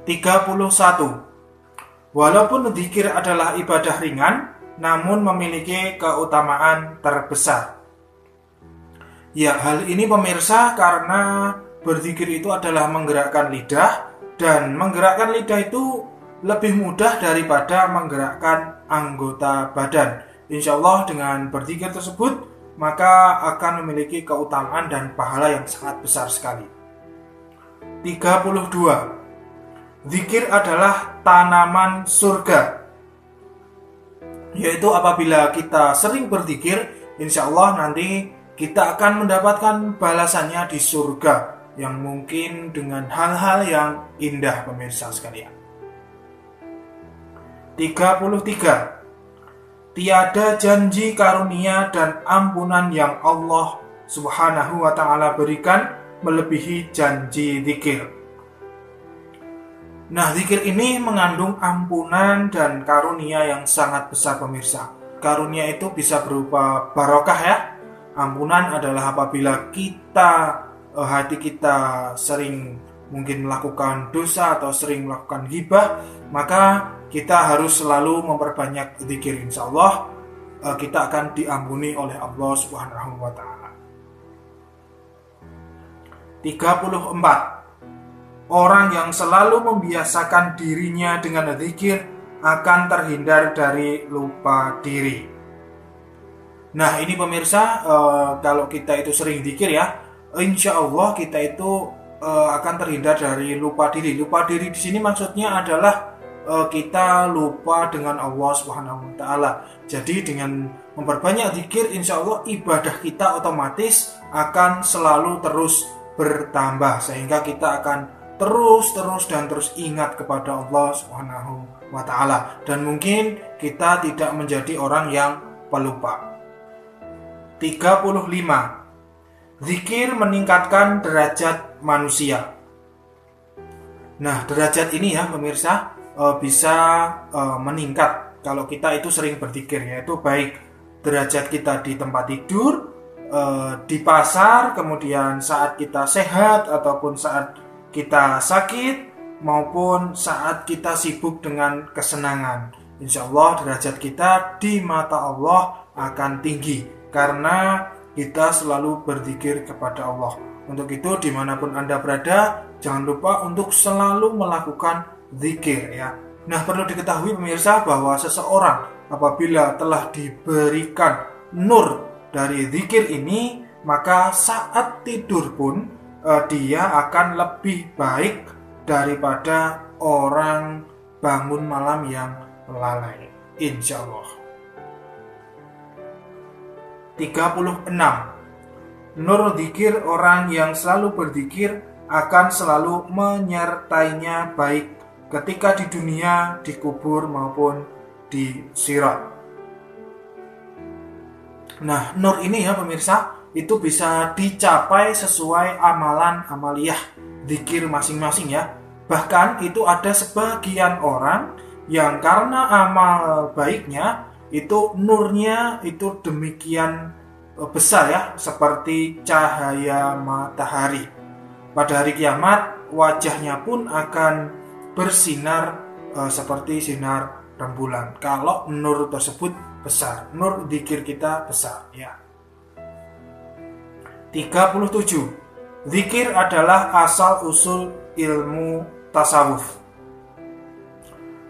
31. Walaupun zikir adalah ibadah ringan, namun memiliki keutamaan terbesar. Ya, hal ini pemirsa karena berzikir itu adalah menggerakkan lidah, dan menggerakkan lidah itu lebih mudah daripada menggerakkan anggota badan. Insya Allah dengan berzikir tersebut, maka akan memiliki keutamaan dan pahala yang sangat besar sekali. 32. Zikir adalah tanaman surga. Yaitu apabila kita sering berzikir, insya Allah nanti kita akan mendapatkan balasannya di surga, yang mungkin dengan hal-hal yang indah pemirsa sekalian. 33. Tiada janji karunia dan ampunan yang Allah Subhanahu wa ta'ala berikan melebihi janji zikir. Nah, zikir ini mengandung ampunan dan karunia yang sangat besar pemirsa. Karunia itu bisa berupa barokah ya. Ampunan adalah apabila hati kita sering mungkin melakukan dosa atau sering melakukan ghibah, maka kita harus selalu memperbanyak zikir. Insya Allah kita akan diampuni oleh Allah Subhanahu wa ta'ala. 34. Orang yang selalu membiasakan dirinya dengan zikir akan terhindar dari lupa diri. Nah, ini pemirsa, kalau kita itu sering zikir ya, insya Allah kita itu akan terhindar dari lupa diri. Lupa diri di sini maksudnya adalah kita lupa dengan Allah Subhanahu wa ta'ala. Jadi dengan memperbanyak zikir, insya Allah ibadah kita otomatis akan selalu terus bertambah, sehingga kita akan terus ingat kepada Allah Subhanahu wa ta'ala, dan mungkin kita tidak menjadi orang yang pelupa. 35. Zikir meningkatkan derajat manusia. Nah, derajat ini ya pemirsa bisa meningkat kalau kita itu sering berzikir, yaitu baik derajat kita di tempat tidur, di pasar, kemudian saat kita sehat ataupun saat kita sakit, maupun saat kita sibuk dengan kesenangan. Insya Allah derajat kita di mata Allah akan tinggi karena kita selalu berzikir kepada Allah. Untuk itu dimanapun Anda berada, jangan lupa untuk selalu melakukan zikir ya. Nah, perlu diketahui pemirsa bahwa seseorang apabila telah diberikan nur dari zikir ini, maka saat tidur pun dia akan lebih baik daripada orang bangun malam yang lalai, insya Allah. 36. Nur zikir orang yang selalu berzikir akan selalu menyertainya baik ketika di dunia, di kubur maupun di sirat. Nah, nur ini ya pemirsa, itu bisa dicapai sesuai amalan-amaliyah zikir masing-masing ya. Bahkan itu ada sebagian orang yang karena amal baiknya itu nurnya itu demikian besar ya, seperti cahaya matahari. Pada hari kiamat wajahnya pun akan bersinar seperti sinar rembulan kalau nur tersebut besar, nur zikir kita besar ya. 37. Zikir adalah asal-usul ilmu tasawuf.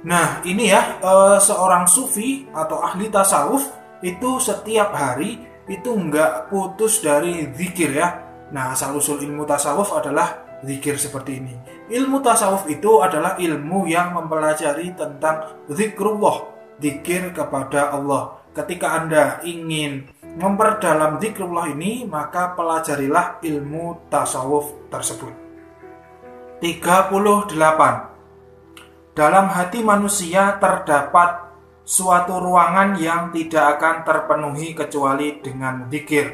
Nah, ini ya, seorang sufi atau ahli tasawuf itu setiap hari itu enggak putus dari zikir ya. Nah, asal-usul ilmu tasawuf adalah zikir seperti ini. Ilmu tasawuf itu adalah ilmu yang mempelajari tentang zikrullah, zikir kepada Allah. Ketika Anda ingin memperdalam zikrullah ini, maka pelajarilah ilmu tasawuf tersebut. 38. Dalam hati manusia terdapat suatu ruangan yang tidak akan terpenuhi kecuali dengan zikir.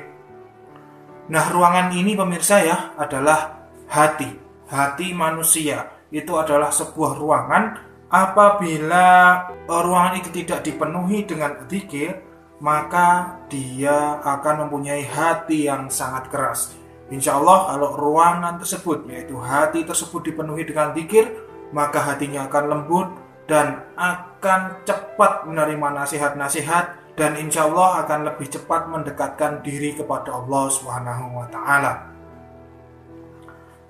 Nah, ruangan ini pemirsa ya adalah hati. Hati manusia itu adalah sebuah ruangan. Apabila ruangan itu tidak dipenuhi dengan zikir, maka dia akan mempunyai hati yang sangat keras. Insya Allah kalau ruangan tersebut, yaitu hati tersebut dipenuhi dengan zikir, maka hatinya akan lembut dan akan cepat menerima nasihat-nasihat, dan insya Allah akan lebih cepat mendekatkan diri kepada Allah Subhanahu wa Ta'ala.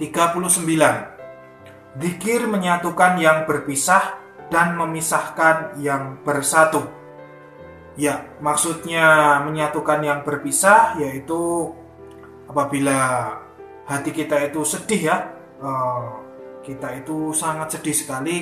39. Dzikir menyatukan yang berpisah dan memisahkan yang bersatu. Ya, maksudnya menyatukan yang berpisah yaitu apabila hati kita itu sedih ya, kita itu sangat sedih sekali,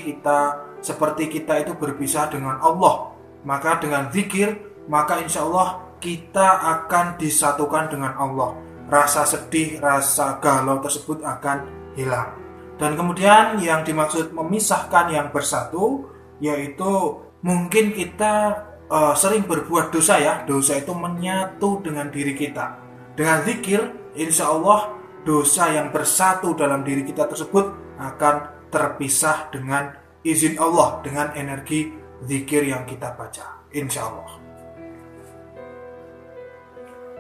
seperti kita itu berpisah dengan Allah. Maka dengan zikir, maka insya Allah kita akan disatukan dengan Allah. Rasa sedih, rasa galau tersebut akan hilang. Dan kemudian yang dimaksud memisahkan yang bersatu, yaitu mungkin kita sering berbuat dosa ya. Dosa itu menyatu dengan diri kita. Dengan zikir, insya Allah dosa yang bersatu dalam diri kita tersebut akan terpisah dengan izin Allah, dengan energi zikir yang kita baca, insya Allah.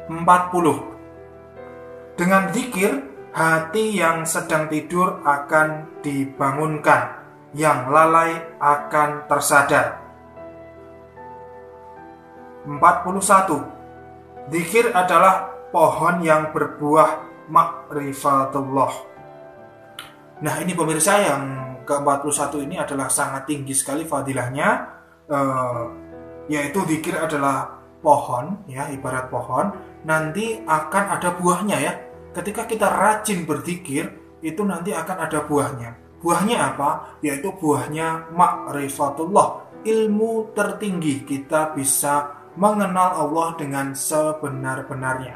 40. Dengan zikir, hati yang sedang tidur akan dibangunkan, yang lalai akan tersadar. 41. Zikir adalah pohon yang berbuah ma'rifatullah. Nah, ini pemirsa, yang ke-41 ini adalah sangat tinggi sekali fadilahnya, yaitu zikir adalah pohon ya, ibarat pohon, nanti akan ada buahnya ya. Ketika kita rajin berzikir, itu nanti akan ada buahnya. Buahnya apa? Yaitu buahnya ma'rifatullah, ilmu tertinggi. Kita bisa mengenal Allah dengan sebenar-benarnya.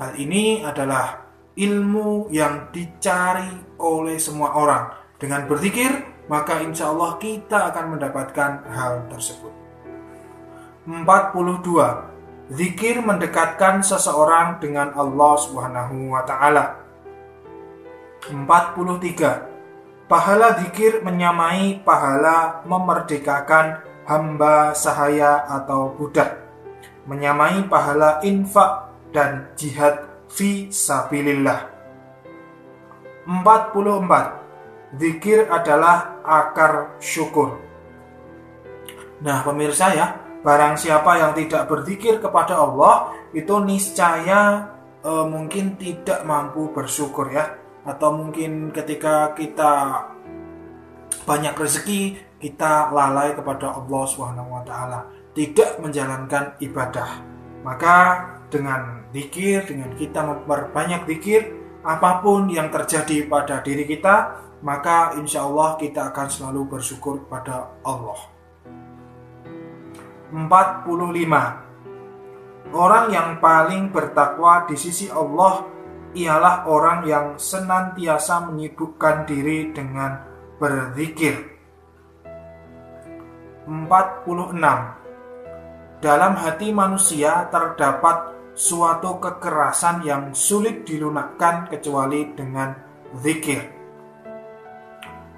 Hal ini adalah ilmu yang dicari oleh semua orang. Dengan berzikir, maka insya Allah kita akan mendapatkan hal tersebut. 42. Zikir mendekatkan seseorang dengan Allah Subhanahu wa Ta'ala. 43. Pahala zikir menyamai pahala memerdekakan hamba sahaya atau budak, menyamai pahala infak dan jihad fi sabilillah. 44. Zikir adalah akar syukur. Nah, pemirsa ya, barang siapa yang tidak berzikir kepada Allah, itu niscaya mungkin tidak mampu bersyukur ya. Atau mungkin ketika kita banyak rezeki, kita lalai kepada Allah SWT, tidak menjalankan ibadah. Maka dengan zikir, dengan kita memperbanyak zikir, apapun yang terjadi pada diri kita, maka insya Allah kita akan selalu bersyukur pada Allah. 45. Orang yang paling bertakwa di sisi Allah ialah orang yang senantiasa menyibukkan diri dengan berzikir. 46. Dalam hati manusia terdapat suatu kekerasan yang sulit dilunakkan kecuali dengan zikir.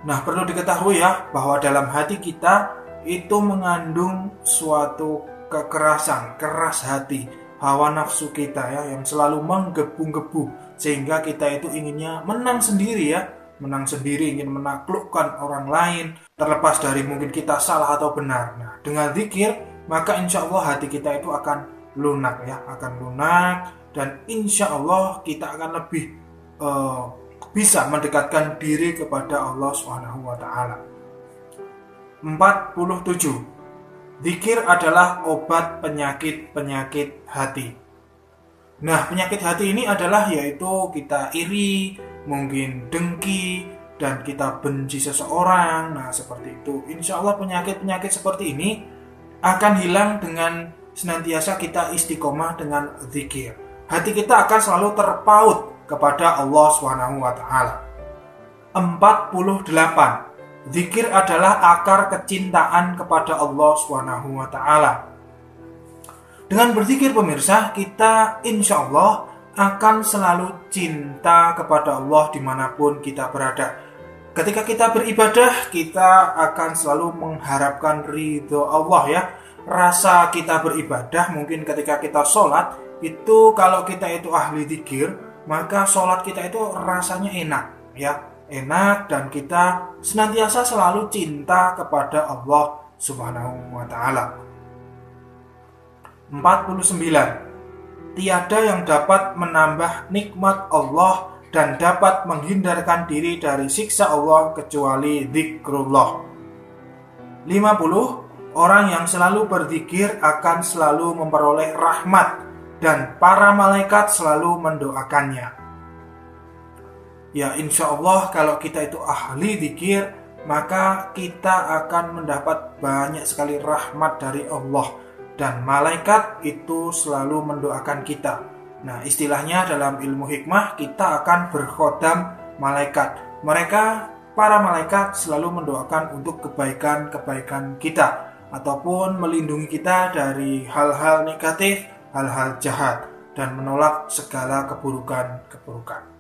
Nah, perlu diketahui ya, bahwa dalam hati kita itu mengandung suatu kekerasan, keras hati, hawa nafsu kita ya, yang selalu menggebu-gebu, sehingga kita itu inginnya menang sendiri ya, menang sendiri, ingin menaklukkan orang lain, terlepas dari mungkin kita salah atau benar. Nah, dengan zikir, maka insya Allah hati kita itu akan lunak ya, akan lunak, dan insya Allah kita akan lebih bisa mendekatkan diri kepada Allah Subhanahu wa Ta'ala. 47. Zikir adalah obat penyakit-penyakit hati. Nah, penyakit hati ini adalah yaitu kita iri, mungkin dengki, dan kita benci seseorang. Nah, seperti itu. Insya Allah penyakit-penyakit seperti ini akan hilang dengan senantiasa kita istiqomah dengan zikir. Hati kita akan selalu terpaut kepada Allah Subhanahu wa Ta'ala. 48. Zikir adalah akar kecintaan kepada Allah Subhanahu wa Ta'ala. Dengan berzikir pemirsa, kita insya Allah akan selalu cinta kepada Allah dimanapun kita berada. Ketika kita beribadah, kita akan selalu mengharapkan ridho Allah ya. Rasa kita beribadah, mungkin ketika kita sholat, itu kalau kita itu ahli zikir, maka sholat kita itu rasanya enak ya. enak dan kita senantiasa selalu cinta kepada Allah Subhanahu wa taala. 49. Tiada yang dapat menambah nikmat Allah dan dapat menghindarkan diri dari siksa Allah kecuali zikrullah. 50. Orang yang selalu berzikir akan selalu memperoleh rahmat dan para malaikat selalu mendoakannya. Ya, insya Allah kalau kita itu ahli zikir, maka kita akan mendapat banyak sekali rahmat dari Allah dan malaikat itu selalu mendoakan kita. Nah, istilahnya dalam ilmu hikmah kita akan berkhodam malaikat. Para malaikat selalu mendoakan untuk kebaikan-kebaikan kita ataupun melindungi kita dari hal-hal negatif, hal-hal jahat dan menolak segala keburukan-keburukan.